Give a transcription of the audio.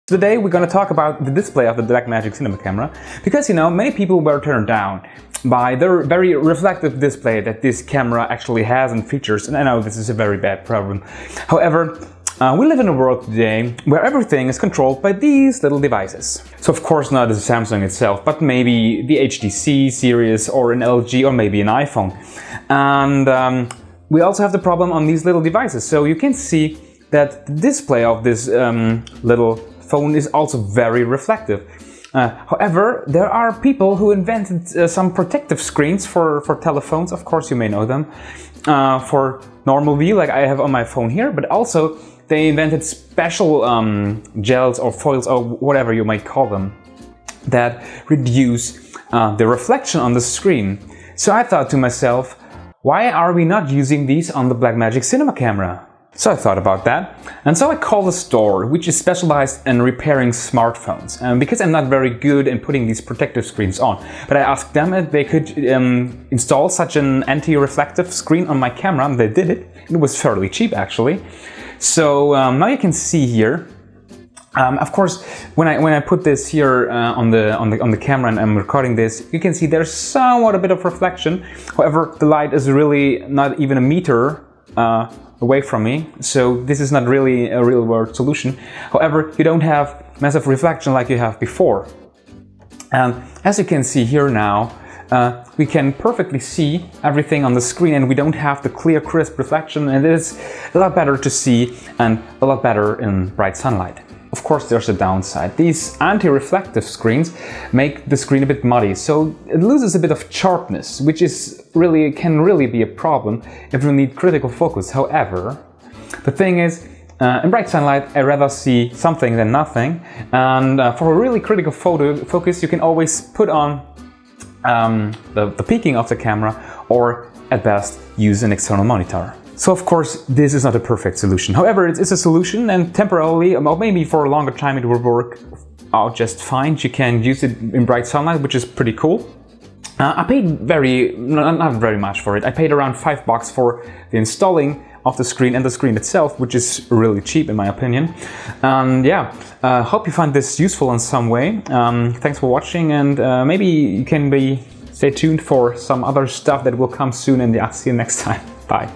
Today we're going to talk about the display of the Blackmagic cinema camera, because many people were turned down by the very reflective display that this camera actually has and features, and I know this is a very bad problem. However, we live in a world today where everything is controlled by these little devices. So of course not the Samsung itself, but maybe the HTC series or an LG or maybe an iPhone. And we also have the problem on these little devices. So you can see that the display of this little phone is also very reflective. However, there are people who invented some protective screens for telephones. Of course, you may know them, for normal view like I have on my phone here, but also they invented special gels or foils or whatever you might call them that reduce the reflection on the screen. So I thought to myself, why are we not using these on the Blackmagic cinema camera? So I thought about that, and so I called a store which is specialized in repairing smartphones, because I'm not very good in putting these protective screens on. But I asked them if they could install such an anti-reflective screen on my camera, and they did it. It was fairly cheap actually. So now you can see here. Of course, when I put this here on the camera and I'm recording this, you can see there's somewhat a bit of reflection. However, the light is really not even a meter away from me, so this is not really a real-world solution. However, you don't have massive reflection like you have before. And as you can see here now, we can perfectly see everything on the screen, and we don't have the clear, crisp reflection, and it is a lot better to see and a lot better in bright sunlight. Of course, there's a downside. These anti-reflective screens make the screen a bit muddy, so it loses a bit of sharpness, which can really be a problem if you need critical focus. However, the thing is, in bright sunlight, I'd rather see something than nothing, and for a really critical focus, you can always put on the peaking of the camera, or at best use an external monitor. So of course this is not a perfect solution. However, it is a solution, and temporarily, or maybe for a longer time, it will work out just fine. You can use it in bright sunlight, which is pretty cool. I paid not very much for it. I paid around $5 for the installing of the screen and the screen itself, which is really cheap in my opinion. And yeah, hope you find this useful in some way. Thanks for watching, and maybe you can stay tuned for some other stuff that will come soon, and I'll see you next time. Bye.